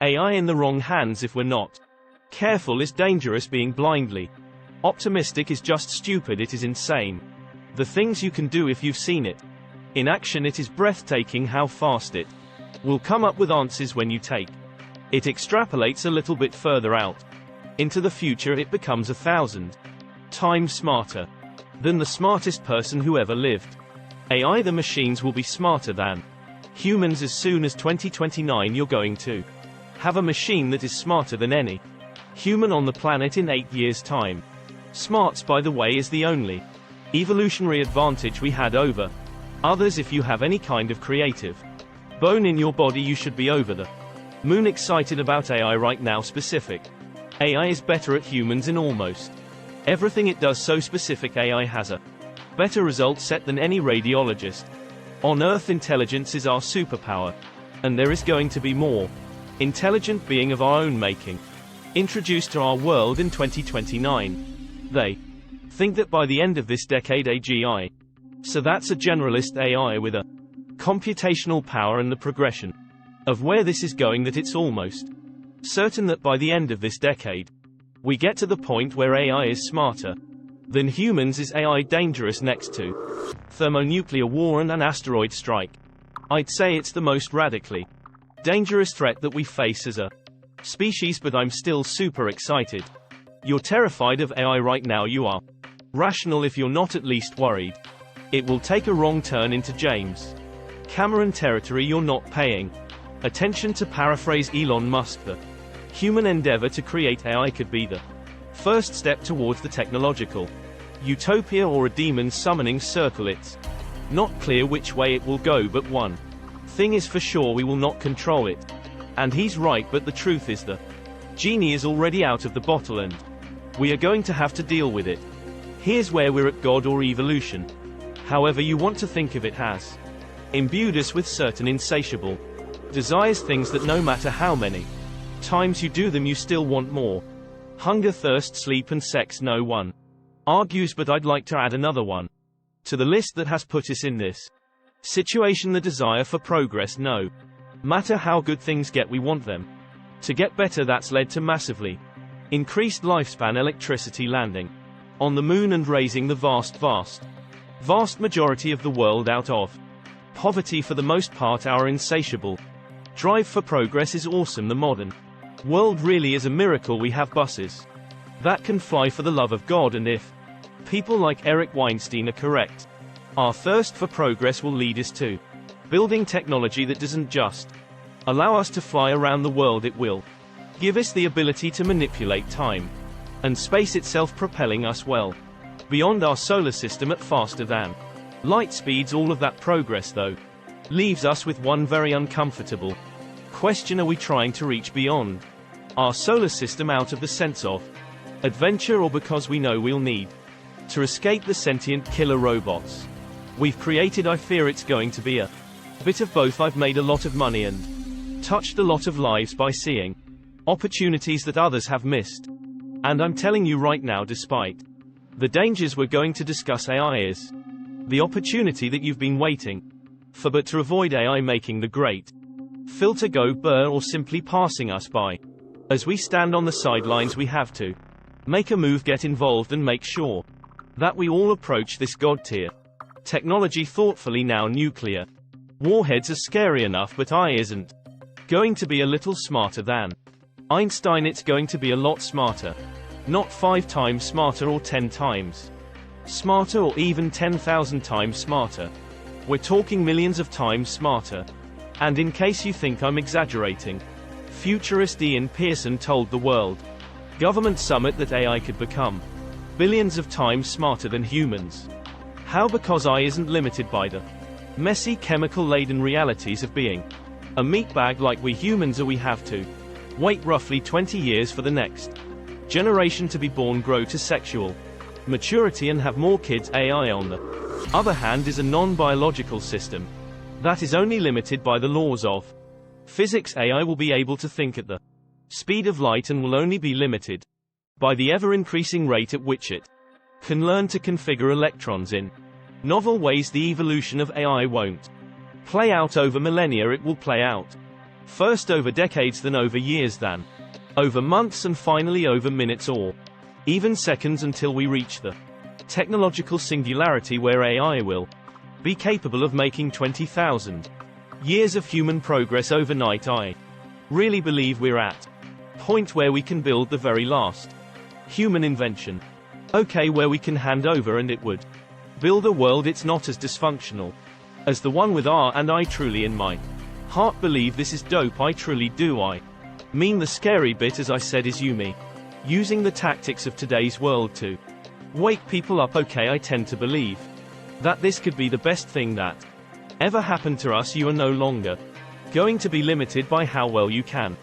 AI in the wrong hands if we're not careful is dangerous. Being blindly optimistic is just stupid. It is insane. The things you can do if you've seen it in action, it is breathtaking how fast it will come up with answers when you take it extrapolates a little bit further out into the future. It becomes 1,000 times smarter than the smartest person who ever lived. AI, the machines will be smarter than humans. As soon as 2029, you're going to have a machine that is smarter than any human on the planet in 8 years' time. Smarts, by the way, is the only evolutionary advantage we had over others. If you have any kind of creative bone in your body, you should be over the moon excited about AI right now. Specific AI is better at humans in almost everything it does. So specific AI has a better result set than any radiologist on Earth. Intelligence is our superpower, and there is going to be more intelligent being of our own making introduced to our world in 2029. They think that by the end of this decade, AGI, so that's a generalist AI with a computational power and the progression of where this is going, that it's almost certain that by the end of this decade we get to the point where AI is smarter than humans. Is AI dangerous next to thermonuclear war and an asteroid strike? I'd say it's the most radically dangerous threat that we face as a species, but I'm still super excited. You're terrified of AI right now. You are rational if you're not at least worried it will take a wrong turn into James Cameron territory. You're not paying attention. To paraphrase Elon Musk, the human endeavor to create AI could be the first step towards the technological utopia or a demon summoning circle. It's not clear which way it will go, but one thing is for sure: we will not control it. And he's right, but the truth is the genie is already out of the bottle and we are going to have to deal with it. Here's where we're at: God or evolution, however you want to think of it, has imbued us with certain insatiable desires, things that no matter how many times you do them, you still want more. Hunger, thirst, sleep and sex. No one argues, but I'd like to add another one to the list that has put us in this situation: the desire for progress. No matter how good things get, we want them to get better. That's led to massively increased lifespan, electricity, landing on the moon and raising the vast majority of the world out of poverty. For the most part, our insatiable drive for progress is awesome. The modern world really is a miracle. We have buses that can fly, for the love of God, and if people like Eric Weinstein are correct, our thirst for progress will lead us to building technology that doesn't just allow us to fly around the world, it will give us the ability to manipulate time and space itself, propelling us well beyond our solar system at faster than light speeds. All of that progress, though, leaves us with one very uncomfortable question: are we trying to reach beyond our solar system out of the sense of adventure, or because we know we'll need to escape the sentient killer robots we've created? I fear it's going to be a bit of both. I've made a lot of money and touched a lot of lives by seeing opportunities that others have missed. And I'm telling you right now, despite the dangers we're going to discuss, AI is the opportunity that you've been waiting for. But to avoid AI making the great filter go burr or simply passing us by as we stand on the sidelines, we have to make a move, get involved, and make sure that we all approach this god tier technology thoughtfully. Now, nuclear warheads are scary enough, but AI isn't going to be a little smarter than Einstein. It's going to be a lot smarter. Not 5 times smarter or 10 times smarter or even 10,000 times smarter. We're talking millions of times smarter. And in case you think I'm exaggerating, futurist Ian Pearson told the World Government Summit that AI could become billions of times smarter than humans. How? Because AI isn't limited by the messy, chemical-laden realities of being a meatbag like we humans are. We have to wait roughly 20 years for the next generation to be born, grow to sexual maturity, and have more kids. AI, on the other hand, is a non-biological system that is only limited by the laws of physics. AI will be able to think at the speed of light and will only be limited by the ever-increasing rate at which it can learn to configure electrons in novel ways. The evolution of AI won't play out over millennia, it will play out First over decades, then over years, then over months, and finally over minutes, or even seconds, until we reach the technological singularity where AI will be capable of making 20,000 years of human progress overnight. I really believe we're at point where we can build the very last human invention. Okay, where we can hand over and it would build a world it's not as dysfunctional as the one with R, and I truly in my heart believe this is dope. I truly do. I mean, the scary bit, as I said, is Yumi using the tactics of today's world to wake people up. Okay, I tend to believe that this could be the best thing that ever happened to us. You are no longer going to be limited by how well you can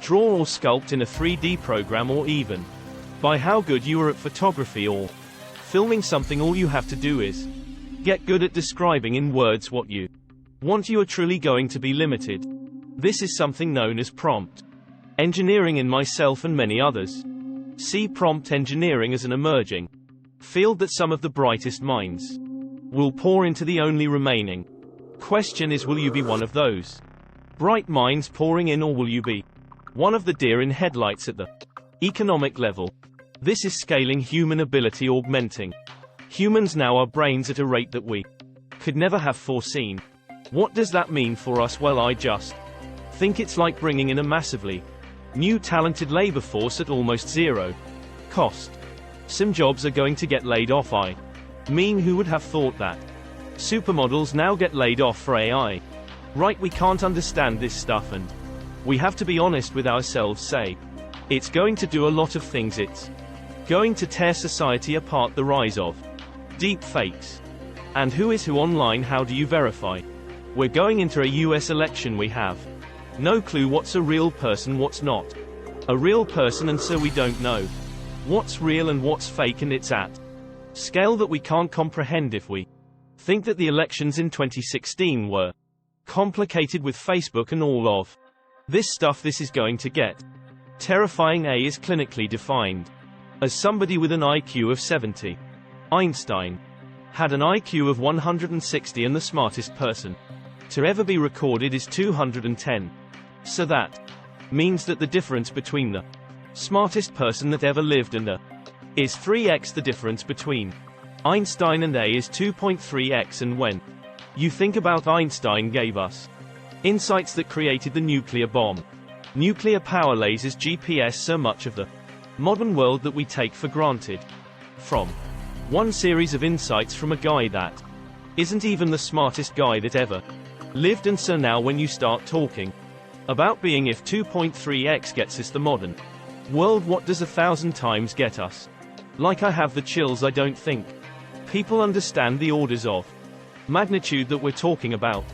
draw or sculpt in a 3D program, or even by how good you are at photography or filming something. All you have to do is get good at describing in words what you want. You are truly going to be limited. This is something known as prompt engineering in myself and many others see prompt engineering as an emerging field that some of the brightest minds will pour into. The only remaining question is, will you be one of those bright minds pouring in, or will you be one of the deer in headlights at the economic level? This is scaling human ability, augmenting humans now, our brains, at a rate that we could never have foreseen. What does that mean for us? Well, I just think it's like bringing in a massively new talented labor force at almost zero cost. Some jobs are going to get laid off. I mean, who would have thought that supermodels now get laid off for AI? Right, we can't understand this stuff, and we have to be honest with ourselves. Say, it's going to do a lot of things. It's going to tear society apart. The rise of deep fakes and who is who online. How do you verify? We're going into a US election. We have no clue what's a real person, what's not a real person, and so we don't know what's real and what's fake, and it's at scale that we can't comprehend. If we think that the elections in 2016 were complicated with Facebook and all of this stuff, this is going to get terrifying. A is clinically defined as somebody with an IQ of 70. Einstein had an IQ of 160, and the smartest person to ever be recorded is 210. So that means that the difference between the smartest person that ever lived and A is 3x. The difference between Einstein and A is 2.3x. And when you think about Einstein gave us insights that created the nuclear bomb, nuclear power, lasers, GPS, so much of the modern world that we take for granted. From one series of insights from a guy that isn't even the smartest guy that ever lived. And so now when you start talking about being, if 2.3x gets us the modern world, what does 1,000 times get us? Like, I have the chills. I don't think people understand the orders of magnitude that we're talking about.